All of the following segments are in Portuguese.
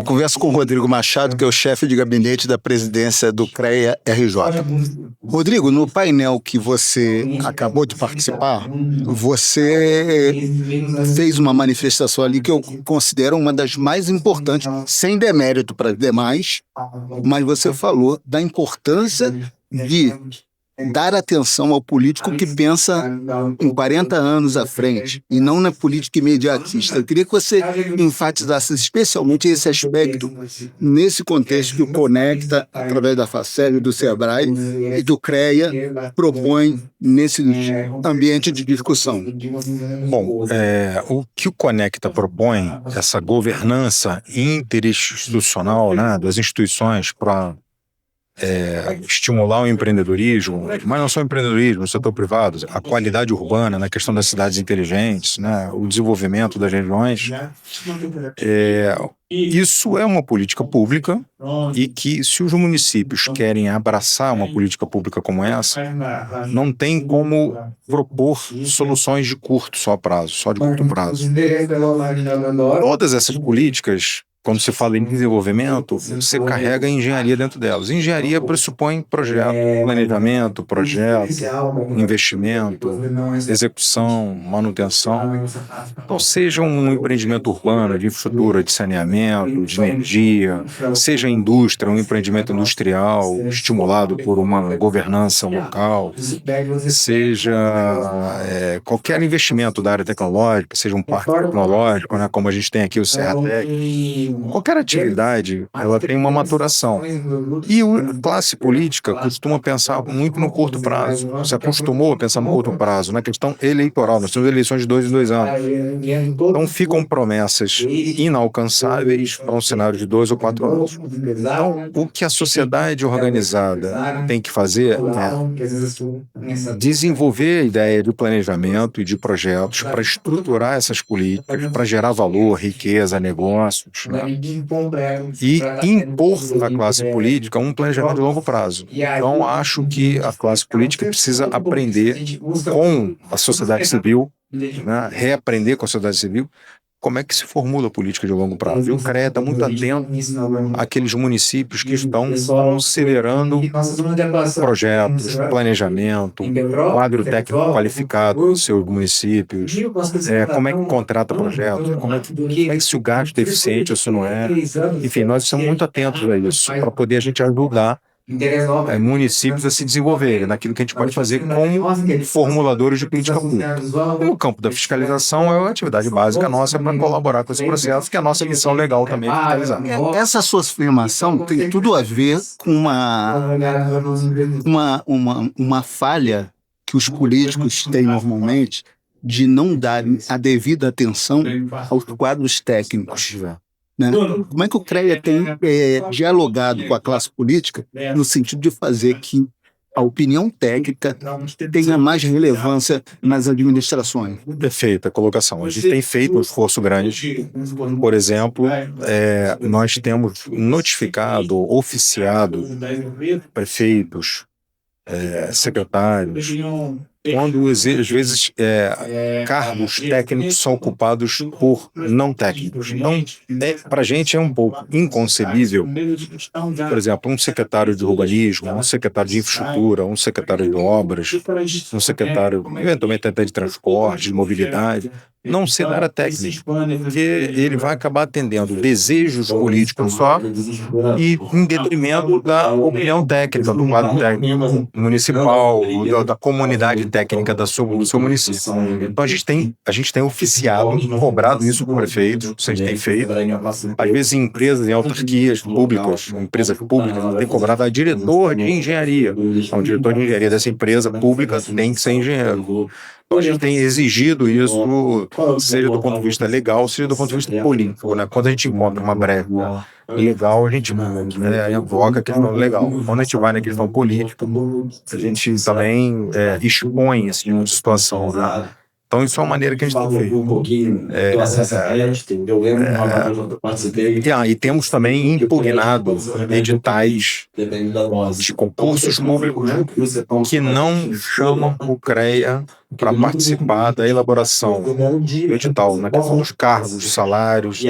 Eu converso com o Rodrigo Machado, que é o chefe de gabinete da presidência do CREA-RJ. Rodrigo, no painel que você acabou de participar, você fez uma manifestação ali que eu considero uma das mais importantes, sem demérito para as demais, mas você falou da importância de dar atenção ao político que pensa em 40 anos à frente e não na política imediatista. Eu queria que você enfatizasse especialmente esse aspecto nesse contexto que o Conecta, através da FACEL, do SEBRAE e do CREA, propõe nesse ambiente de discussão. Bom, o que o Conecta propõe, essa governança interinstitucional, né, das instituições para estimular o empreendedorismo, mas não só o empreendedorismo, o setor privado, a qualidade urbana, na questão das cidades inteligentes, né, o desenvolvimento das regiões. Isso é uma política pública e que, se os municípios querem abraçar uma política pública como essa, não tem como propor soluções de curto só prazo, só de curto prazo. Todas essas políticas, quando se fala em desenvolvimento, você carrega a engenharia dentro delas. Engenharia pressupõe projeto, planejamento, projeto, investimento, execução, manutenção. Então, seja um empreendimento urbano, de infraestrutura, de saneamento, de energia, seja indústria, um empreendimento industrial estimulado por uma governança local, seja qualquer investimento da área tecnológica, seja um parque tecnológico, né, como a gente tem aqui o Serratec. Qualquer atividade, ela tem uma maturação. E a classe política costuma pensar muito no curto prazo. Se acostumou a pensar no curto prazo, na questão eleitoral. Nós temos eleições de 2 em 2 anos. Então ficam promessas inalcançáveis para um cenário de 2 ou 4 anos. Então, o que a sociedade organizada tem que fazer é desenvolver a ideia de planejamento e de projetos para estruturar essas políticas, para gerar valor, riqueza, negócios, né? E impor à classe política um planejamento de longo prazo. Então, acho que a classe política precisa aprender com a sociedade civil, né? Reaprender com a sociedade civil como é que se formula a política de longo prazo. E o CREA está muito atento àqueles municípios que estão considerando projetos, planejamento, quadro técnico qualificado dos seus municípios, como é que contrata projetos, como é que se o gasto é eficiente ou se não é. Enfim, nós estamos muito atentos a isso, para poder a gente ajudar municípios a se desenvolverem naquilo que a gente pode fazer como formuladores de política pública. No campo da fiscalização é uma atividade básica nossa para colaborar com esse processo, que é a nossa missão legal também é fiscalizar. Essa sua afirmação tem tudo a ver com uma falha que os políticos têm normalmente de não dar a devida atenção aos quadros técnicos. Né? Como é que o CREA tem dialogado com a classe política no sentido de fazer que a opinião técnica tenha mais relevância nas administrações? Perfeita colocação. A gente tem feito um esforço grande. Por exemplo, nós temos notificado, oficiado prefeitos, secretários, quando às vezes cargos técnicos são ocupados por não técnicos. Então, para a gente é um pouco inconcebível, por exemplo, um secretário de urbanismo, um secretário de infraestrutura, um secretário de obras, um secretário, eventualmente até de transporte, de mobilidade, não ser da área técnica, porque ele vai acabar atendendo desejos políticos só e em detrimento da opinião técnica, do quadro técnico municipal, da comunidade técnica do seu município. Então a gente tem oficiado, cobrado isso com o prefeito, a gente tem feito. Às vezes em empresas, em autarquias públicas, empresas públicas, tem cobrado a diretor de engenharia. Então, o diretor de engenharia dessa empresa pública tem que ser engenheiro. Então, a gente tem exigido isso, seja do ponto de vista legal, seja do ponto de vista político, né? Quando a gente encontra uma brecha legal, a gente invoca a questão legal. Quando a gente vai na questão política, a gente também expõe assim, uma situação, né? Então, isso é uma maneira que a gente tem feito. E temos também impugnado editais de concursos públicos que não chamam o CREA para participar da elaboração do edital, na questão dos cargos, salários, que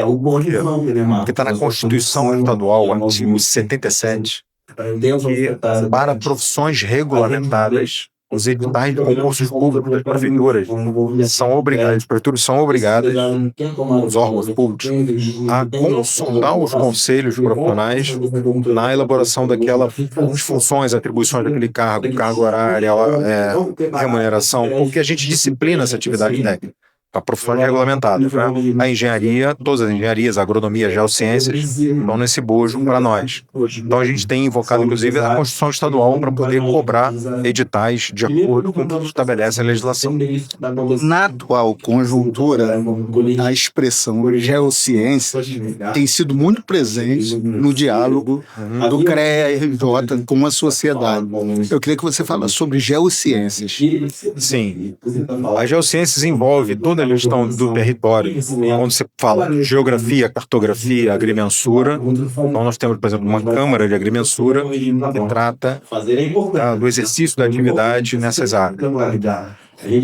está na Constituição Estadual, o artigo 77, que para profissões regulamentadas, os editais de concursos públicos das prefeituras são obrigadas, as prefeituras são obrigadas, os órgãos públicos, a consultar os conselhos profissionais na elaboração daquelas funções, atribuições daquele cargo horário, remuneração, porque a gente disciplina essa atividade técnica. A profissão regulamentada. A engenharia, todas as engenharias, a agronomia, as geociências, estão nesse bojo para nós. Então a gente tem invocado, inclusive, a Constituição Estadual para poder cobrar editais de acordo com o que estabelece a legislação. Na atual conjuntura, a expressão geociência tem sido muito presente no diálogo do CREA-RJ com a sociedade. Eu queria que você falasse sobre geociências. Sim. As geociências envolvem toda a gestão do território, onde você fala geografia, cartografia, agrimensura. Então nós temos, por exemplo, uma Câmara de Agrimensura que trata do exercício da atividade nessas áreas.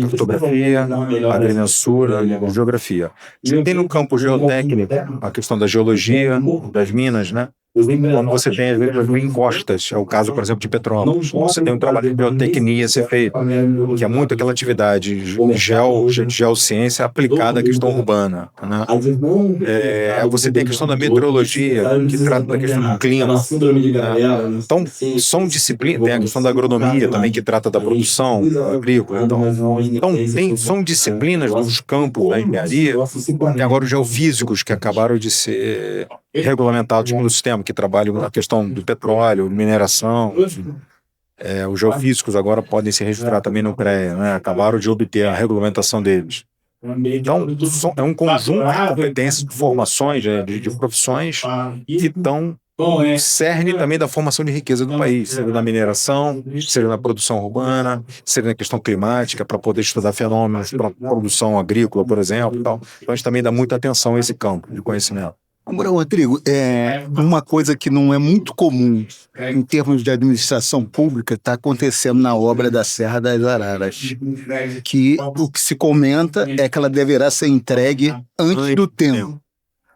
Cartografia, agrimensura, geografia. Tem no campo geotécnico a questão da geologia, das minas, né? Quando você tem, às vezes, as encostas, é o caso, por exemplo, de Petrópolis, você tem um trabalho de biotecnia a ser feito, que é muito aquela atividade de geociência aplicada à questão urbana, né? Você tem a questão da meteorologia, que trata da questão do clima. Então, são disciplinas, tem a questão da agronomia também, que trata da produção agrícola. Então são disciplinas dos campos da engenharia, e agora os geofísicos, que acabaram de ser regulamentados pelo sistema, que trabalham na questão do petróleo, mineração. Os geofísicos agora podem se registrar também no CREA, né? Acabaram de obter a regulamentação deles. Então, é um conjunto de competências, de formações, de profissões que estão no cerne também da formação de riqueza do país, seja na mineração, seja na produção urbana, seja na questão climática, para poder estudar fenômenos para produção agrícola, por exemplo. Então, a gente também dá muita atenção a esse campo de conhecimento. Agora, Rodrigo, uma coisa que não é muito comum em termos de administração pública está acontecendo na obra da Serra das Araras, que o que se comenta é que ela deverá ser entregue antes do tempo.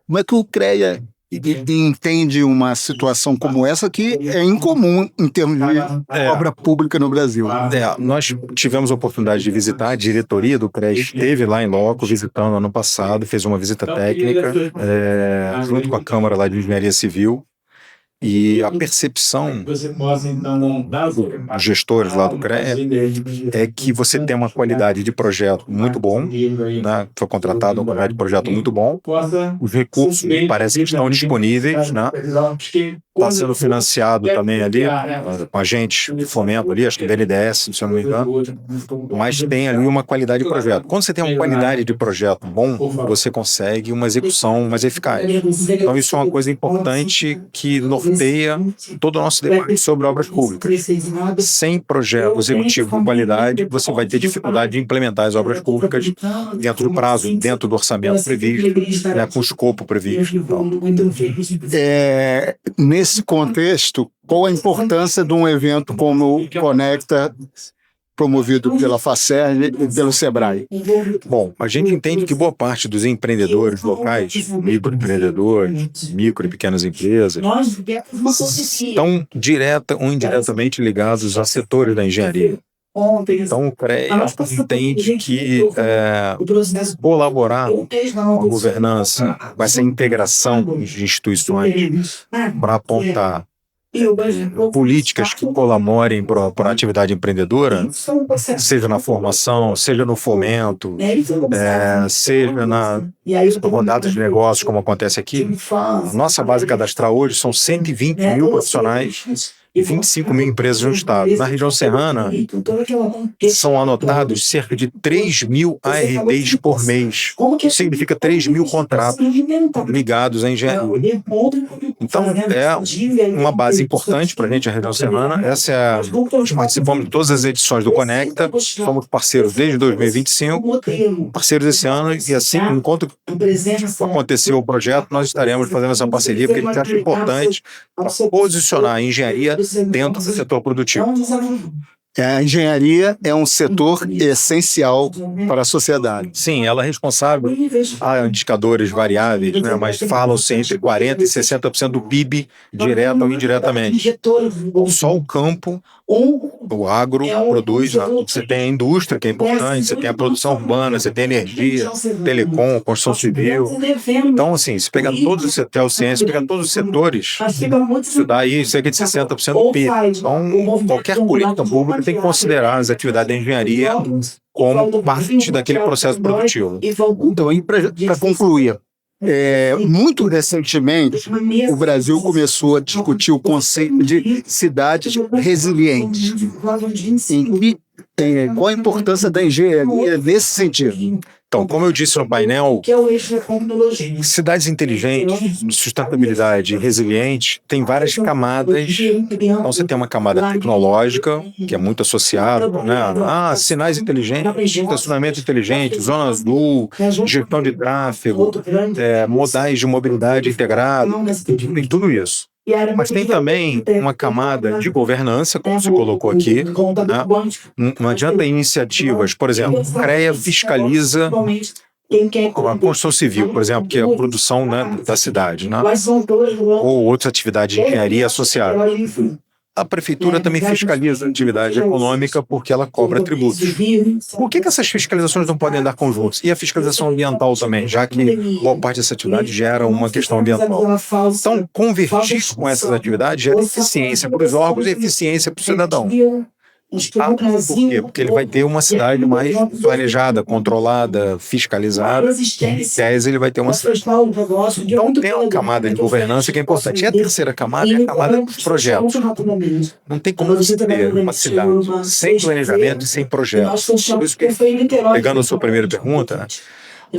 Como é que o CREA entende uma situação como essa que é incomum em termos de obra pública no Brasil? Nós tivemos a oportunidade de visitar, a diretoria do CREA esteve lá em loco visitando ano passado, fez uma visita técnica junto com a Câmara lá de Engenharia Civil. E a percepção dos gestores lá do CREA é que você tem uma qualidade de projeto muito bom, né? Foi contratado uma qualidade de projeto muito bom, os recursos parece que estão disponíveis, né? Está sendo financiado também ali, com agentes de fomento ali, acho que BNDES, se eu não me engano, mas tem ali uma qualidade de projeto. Quando você tem uma qualidade de projeto bom, você consegue uma execução mais eficaz. Então isso é uma coisa importante que norteia todo o nosso debate sobre obras públicas. Sem projeto executivo de qualidade, você vai ter dificuldade de implementar as obras públicas dentro do prazo, dentro do orçamento previsto, né, com o escopo previsto. Nesse contexto, qual a importância de um evento como o Conecta, promovido pela FACERN e pelo SEBRAE? Bom, a gente entende que boa parte dos empreendedores locais, microempreendedores, micro e pequenas empresas, estão direta ou indiretamente ligados a setores da engenharia. Então o CREA entende que colaborar com a governança, com essa integração de instituições para apontar políticas que colaborem para a atividade empreendedora, seja na formação, seja no fomento, seja na rodadas de negócios, como acontece aqui. Nossa base cadastral hoje são 120 mil profissionais e 25 mil empresas no estado. Na região serrana, são anotados cerca de 3 mil ARDs por mês. Isso significa 3 mil contratos ligados à engenharia. Então, é uma base importante para a gente, a região serrana. Nós participamos de todas as edições do Conecta, somos parceiros desde 2025, parceiros esse ano, e assim, enquanto acontecer o projeto, nós estaremos fazendo essa parceria, porque a gente acha importante para posicionar a engenharia dentro do setor produtivo. A engenharia é um setor essencial para a sociedade. Sim, ela é responsável, há indicadores variáveis, né, mas falam-se entre 40% e 60% do PIB, direto ou indiretamente. Só o campo, o agro produz, né? Você tem a indústria, que é importante, você tem a produção urbana, você tem energia, telecom, construção civil. Então, assim, se pegar todos os setores, se pegar todos os setores, isso dá aí cerca de 60% do PIB. Então, qualquer política pública tem que considerar as atividades da engenharia como parte daquele processo produtivo. Então, para concluir, muito recentemente, o Brasil começou a discutir o conceito de cidades resilientes. Qual a importância da engenharia nesse sentido? Então, como eu disse no painel, cidades inteligentes, sustentabilidade resiliente, tem várias camadas. Então, você tem uma camada tecnológica, que é muito associada, né? Sinais inteligentes, estacionamento inteligente, zona azul, gestão de tráfego, modais de mobilidade integrada, tem tudo isso. Mas tem também uma camada de governança, como se colocou aqui, né? Não adianta iniciativas, por exemplo, o CREA fiscaliza a construção civil, por exemplo, que é a produção, né, da cidade, né? Ou outras atividades de engenharia associadas. A prefeitura também fiscaliza a atividade econômica porque ela cobra tributos. Por que essas fiscalizações não podem andar conjuntas? E a fiscalização ambiental também, já que boa parte dessa atividade gera uma questão ambiental. Então, convertir com essas atividades gera eficiência para os órgãos e eficiência para o cidadão. Por quê? Porque ele vai ter uma cidade mais planejada, controlada, fiscalizada. Em tese, ele vai ter uma cidade. Então, tem uma camada de governança que é importante. E a terceira camada é a camada dos projetos. Não tem como você ter uma cidade sem planejamento e sem projetos. Por isso que, pegando a sua primeira pergunta,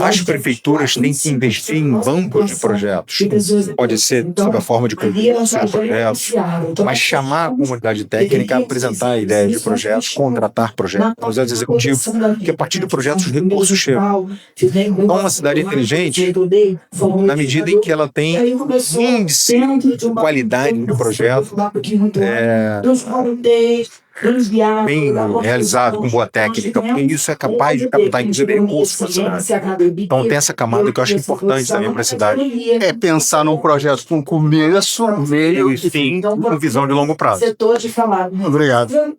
as prefeituras têm que investir em bancos de projetos. Pode ser sob a forma de concursos de projetos, mas chamar a comunidade técnica a apresentar a ideia de projetos, contratar projetos, projetos executivos, que a partir de projetos os recursos chegam. Então, uma cidade inteligente, na medida em que ela tem índice de qualidade de projeto, bem realizado, com boa técnica, porque isso é capaz de captar, inclusive, recursos para a cidade. Então tem essa camada que eu acho importante também para a cidade. É pensar num projeto com começo, meio e fim, com visão de longo prazo. Obrigado.